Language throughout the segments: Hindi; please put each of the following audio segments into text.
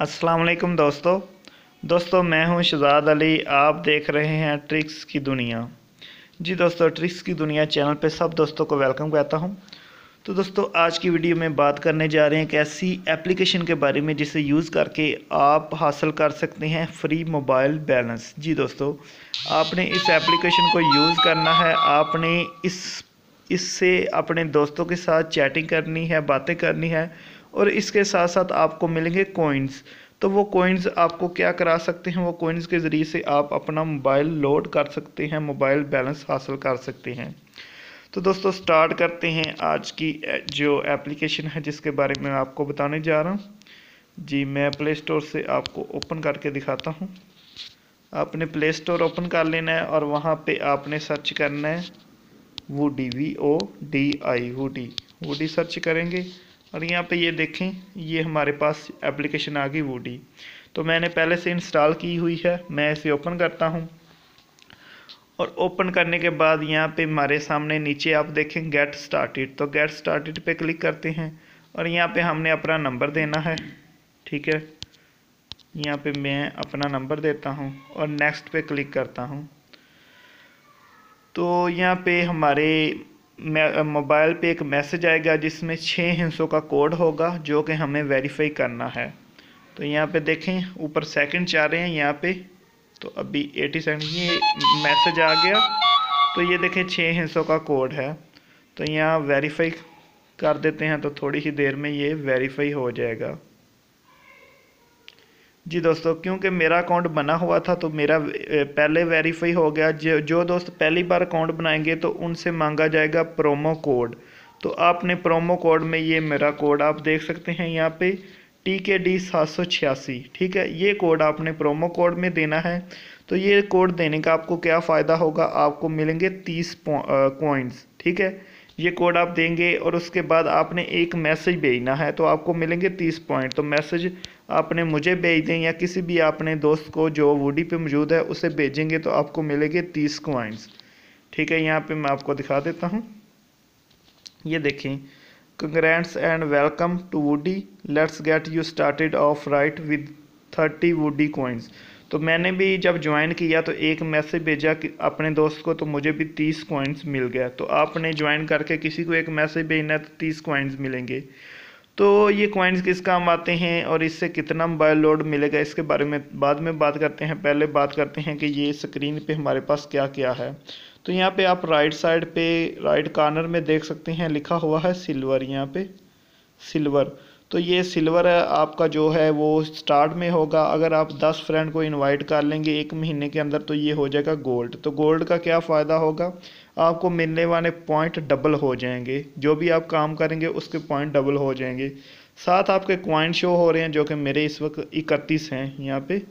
अस्सलाम वालेकुम दोस्तों मैं हूं शहजाद अली। आप देख रहे हैं ट्रिक्स की दुनिया। जी दोस्तों, ट्रिक्स की दुनिया चैनल पे सब दोस्तों को वेलकम कहता हूं। तो दोस्तों, आज की वीडियो में बात करने जा रहे हैं एक ऐसी एप्लीकेशन के बारे में जिसे यूज़ करके आप हासिल कर सकते हैं फ्री मोबाइल बैलेंस। जी दोस्तों, आपने इस एप्लीकेशन को यूज़ करना है। आपने इससे अपने दोस्तों के साथ चैटिंग करनी है, बातें करनी है, और इसके साथ साथ आपको मिलेंगे कॉइन्स। तो वो कॉइन्स आपको क्या करा सकते हैं, वो कॉइन्स के ज़रिए से आप अपना मोबाइल लोड कर सकते हैं, मोबाइल बैलेंस हासिल कर सकते हैं। तो दोस्तों, स्टार्ट करते हैं आज की जो एप्लीकेशन है जिसके बारे में मैं आपको बताने जा रहा हूँ। जी, मैं प्ले स्टोर से आपको ओपन करके दिखाता हूँ। आपने प्ले स्टोर ओपन कर लेना है और वहाँ पे आपने सर्च करना है वूडी, VODI, वूडी सर्च करेंगे और यहाँ पे ये देखें, ये हमारे पास एप्लीकेशन आ गई वूडी। तो मैंने पहले से इंस्टॉल की हुई है। मैं इसे ओपन करता हूँ और ओपन करने के बाद यहाँ पे हमारे सामने नीचे आप देखें गेट स्टार्टेड। तो गेट स्टार्टेड पे क्लिक करते हैं और यहाँ पे हमने अपना नंबर देना है। ठीक है, यहाँ पे मैं अपना नंबर देता हूँ और नेक्स्ट पे क्लिक करता हूँ। तो यहाँ पे हमारे मोबाइल पे एक मैसेज आएगा जिसमें 6 हिस्सों का कोड होगा जो कि हमें वेरीफाई करना है। तो यहाँ पे देखें ऊपर सेकंड चाह रहे हैं यहाँ पे, तो अभी 80 सेकंड ये मैसेज आ गया। तो ये देखें 6 हिस्सों का कोड है। तो यहाँ वेरीफाई कर देते हैं, तो थोड़ी ही देर में ये वेरीफाई हो जाएगा। जी दोस्तों, क्योंकि मेरा अकाउंट बना हुआ था तो मेरा पहले वेरीफाई हो गया। जो दोस्त पहली बार अकाउंट बनाएंगे तो उनसे मांगा जाएगा प्रोमो कोड। तो आपने प्रोमो कोड में ये मेरा कोड आप देख सकते हैं यहाँ पे TKD 786। ठीक है, ये कोड आपने प्रोमो कोड में देना है। तो ये कोड देने का आपको क्या फ़ायदा होगा, आपको मिलेंगे 30 कॉइन्स। ठीक है, ये कोड आप देंगे और उसके बाद आपने एक मैसेज भेजना है तो आपको मिलेंगे 30 पॉइंट। तो मैसेज आपने मुझे भेज दें या किसी भी अपने दोस्त को जो वूडी पे मौजूद है उसे भेजेंगे तो आपको मिलेंगे 30 कॉइन्स। ठीक है, यहाँ पे मैं आपको दिखा देता हूँ। ये देखें, congrats and welcome to Woody, let's get you started off right with 30 Woody coins. तो मैंने भी जब ज्वाइन किया तो एक मैसेज भेजा कि अपने दोस्त को, तो मुझे भी 30 कॉइन्स मिल गया। तो आपने ज्वाइन करके किसी को एक मैसेज भेजना है तो 30 कॉइन्स मिलेंगे। तो ये कॉइन्स किस काम आते हैं और इससे कितना मोबाइल लोड मिलेगा इसके बारे में बाद में बात करते हैं। पहले बात करते हैं कि ये स्क्रीन पे हमारे पास क्या क्या है। तो यहाँ पे आप राइट साइड पे राइट कॉर्नर में देख सकते हैं लिखा हुआ है सिल्वर। यहाँ पे सिल्वर, तो ये सिल्वर आपका जो है वो स्टार्ट में होगा। अगर आप 10 फ्रेंड को इनवाइट कर लेंगे 1 महीने के अंदर तो ये हो जाएगा गोल्ड। तो गोल्ड का क्या फ़ायदा होगा, आपको मिलने वाले पॉइंट डबल हो जाएंगे। जो भी आप काम करेंगे उसके पॉइंट डबल हो जाएंगे। साथ आपके कॉइन शो हो रहे हैं जो कि मेरे इस वक्त 31 हैं यहाँ पे।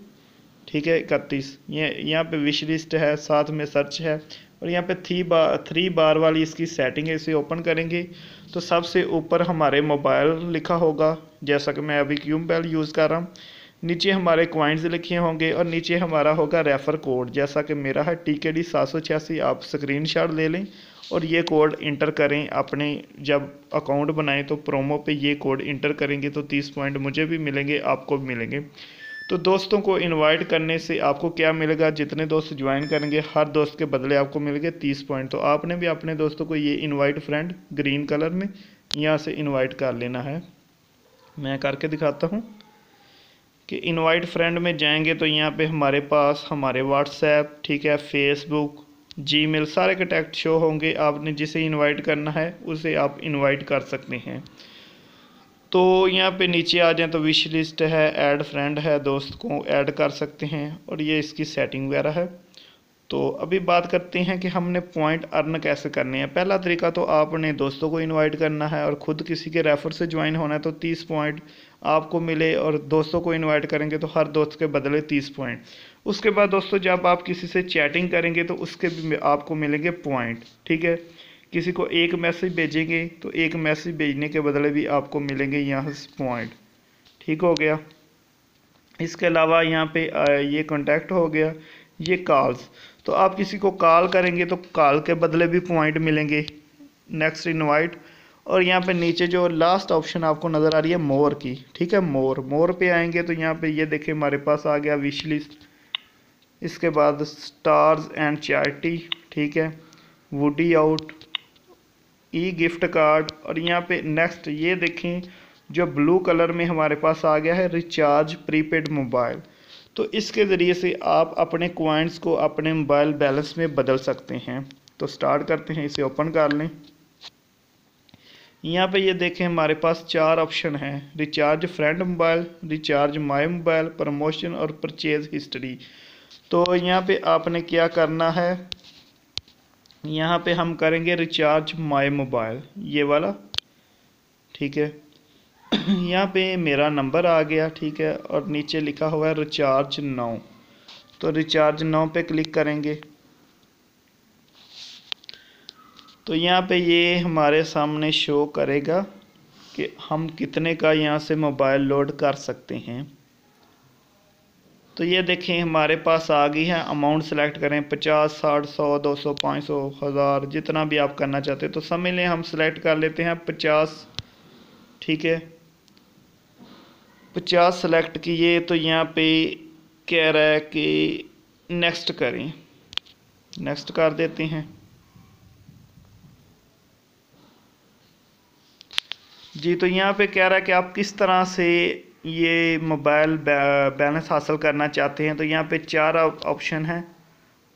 ठीक है, 31। ये यहाँ पे विश लिस्ट है, साथ में सर्च है और यहाँ पे 3 बार वाली इसकी सेटिंग है। इसे ओपन करेंगे तो सबसे ऊपर हमारे मोबाइल लिखा होगा, जैसा कि मैं अभी क्यूमबेल यूज़ कर रहा हूँ। नीचे हमारे कॉइन्स लिखे होंगे और नीचे हमारा होगा रेफ़र कोड, जैसा कि मेरा है TKD 786। आप स्क्रीनशॉट ले लें और ये कोड इंटर करें अपने, जब अकाउंट बनाएं तो प्रोमो पे ये कोड इंटर करेंगे तो 30 पॉइंट मुझे भी मिलेंगे, आपको भी मिलेंगे। तो दोस्तों को इनवाइट करने से आपको क्या मिलेगा, जितने दोस्त ज्वाइन करेंगे हर दोस्त के बदले आपको मिलेंगे 30 पॉइंट। तो आपने भी अपने दोस्तों को ये इनवाइट फ्रेंड ग्रीन कलर में यहाँ से इनवाइट कर लेना है। मैं करके दिखाता हूँ कि इनवाइट फ्रेंड में जाएंगे तो यहाँ पे हमारे पास हमारे व्हाट्सएप, ठीक है, फेसबुक, जीमेल सारे कॉन्टैक्ट शो होंगे। आपने जिसे इनवाइट करना है उसे आप इनवाइट कर सकते हैं। तो यहाँ पे नीचे आ जाएं तो विश लिस्ट है, ऐड फ्रेंड है, दोस्त को ऐड कर सकते हैं और ये इसकी सेटिंग वगैरह है। तो अभी बात करते हैं कि हमने पॉइंट अर्न कैसे करने हैं। पहला तरीका तो आपने दोस्तों को इनवाइट करना है और ख़ुद किसी के रेफ़र से ज्वाइन होना है तो 30 पॉइंट आपको मिले, और दोस्तों को इनवाइट करेंगे तो हर दोस्त के बदले 30 पॉइंट। उसके बाद दोस्तों जब आप किसी से चैटिंग करेंगे तो उसके भी आपको मिलेंगे पॉइंट। ठीक है, किसी को एक मैसेज भेजेंगे तो एक मैसेज भेजने के बदले भी आपको मिलेंगे यहाँ से पॉइंट। ठीक हो गया। इसके अलावा यहाँ पे ये कॉन्टैक्ट हो गया। ये कॉल्स, तो आप किसी को कॉल करेंगे तो कॉल के बदले भी पॉइंट मिलेंगे। नेक्स्ट इनवाइट, और यहाँ पे नीचे जो लास्ट ऑप्शन आपको नज़र आ रही है मोर की, ठीक है, मोर पे आएंगे तो यहाँ पे ये देखें हमारे पास आ गया विश लिस्ट। इसके बाद स्टार्स एंड चैरिटी, ठीक है, वुडी आउट, ई गिफ्ट कार्ड, और यहाँ पे नेक्स्ट ये देखें जो ब्लू कलर में हमारे पास आ गया है रिचार्ज प्रीपेड मोबाइल। तो इसके ज़रिए से आप अपने कॉइन्स को अपने मोबाइल बैलेंस में बदल सकते हैं। तो स्टार्ट करते हैं, इसे ओपन कर लें। यहाँ पे ये देखें हमारे पास 4 ऑप्शन हैं, recharge friend mobile, recharge my mobile, promotion और परचेज हिस्ट्री। तो यहाँ पे आपने क्या करना है, यहाँ पे हम करेंगे रिचार्ज माय मोबाइल, ये वाला, ठीक है। यहाँ पे मेरा नंबर आ गया, ठीक है, और नीचे लिखा हुआ है रिचार्ज नाउ। तो रिचार्ज नाउ पे क्लिक करेंगे तो यहाँ पे ये हमारे सामने शो करेगा कि हम कितने का यहाँ से मोबाइल लोड कर सकते हैं। तो ये देखें हमारे पास आ गई है, अमाउंट सेलेक्ट करें 50, 60, 100, 200, 500, 1000, जितना भी आप करना चाहते हैं। तो समझ लें हम सेलेक्ट कर लेते हैं 50, ठीक है, 50 सेलेक्ट किए। तो यहाँ पे कह रहा है कि नेक्स्ट करें, नेक्स्ट कर देते हैं जी। तो यहाँ पे कह रहा है कि आप किस तरह से ये मोबाइल बैलेंस हासिल करना चाहते हैं। तो यहाँ पे 4 ऑप्शन है,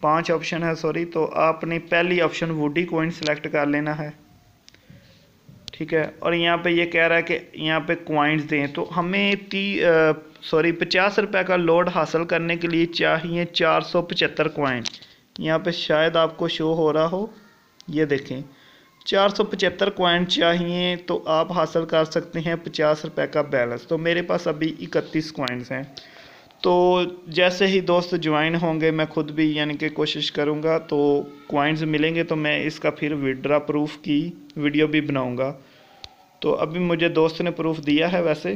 5 ऑप्शन है सॉरी। तो आपने पहली ऑप्शन वुडी कॉइन सेलेक्ट कर लेना है, ठीक है। और यहाँ पे ये कह रहा है कि यहाँ पे कॉइन्स दें। तो हमें 50 रुपये का लोड हासिल करने के लिए चाहिए 475 कॉइन। यहाँ पे शायद आपको शो हो रहा हो, ये देखें 475 कॉइन चाहिए। तो आप हासिल कर सकते हैं 50 रुपये का बैलेंस। तो मेरे पास अभी 31 कॉइन्स हैं। तो जैसे ही दोस्त ज्वाइन होंगे मैं खुद भी यानी कि कोशिश करूँगा, तो कॉइन्स मिलेंगे तो मैं इसका फिर विड्रा प्रूफ की वीडियो भी बनाऊँगा। तो अभी मुझे दोस्त ने प्रूफ दिया है वैसे,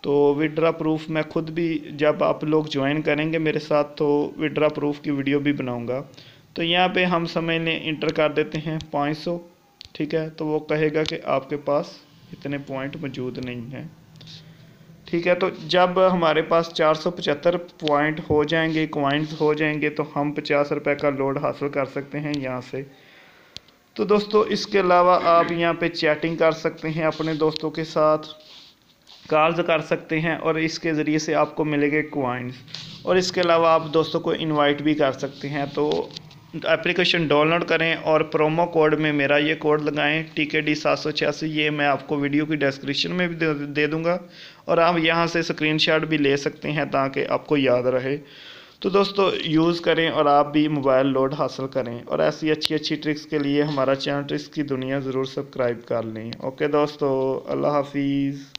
तो विड्रा प्रूफ मैं खुद भी जब आप लोग ज्वाइन करेंगे मेरे साथ तो विड्रा प्रूफ की वीडियो भी बनाऊँगा। तो यहाँ पे हम समझ लें इंटर कर देते हैं 500, ठीक है। तो वो कहेगा कि आपके पास इतने पॉइंट मौजूद नहीं हैं, ठीक है। तो जब हमारे पास 475 पॉइंट हो जाएंगे, कॉइन्स हो जाएंगे, तो हम 50 रुपये का लोड हासिल कर सकते हैं यहाँ से। तो दोस्तों इसके अलावा आप यहाँ पे चैटिंग कर सकते हैं अपने दोस्तों के साथ, कॉल्स कर सकते हैं, और इसके ज़रिए से आपको मिलेंगे कॉइन्स। और इसके अलावा आप दोस्तों को इनवाइट भी कर सकते हैं। तो एप्लीकेशन डाउनलोड करें और प्रोमो कोड में मेरा ये कोड लगाएं TKD 786। ये मैं आपको वीडियो की डिस्क्रिप्शन में भी दे दूंगा, और आप यहाँ से स्क्रीनशॉट भी ले सकते हैं ताकि आपको याद रहे। तो दोस्तों यूज़ करें और आप भी मोबाइल लोड हासिल करें, और ऐसी अच्छी अच्छी ट्रिक्स के लिए हमारा चैनल ट्रिक्स की दुनिया ज़रूर सब्सक्राइब कर लें। ओके दोस्तों, अल्लाह हाफिज़।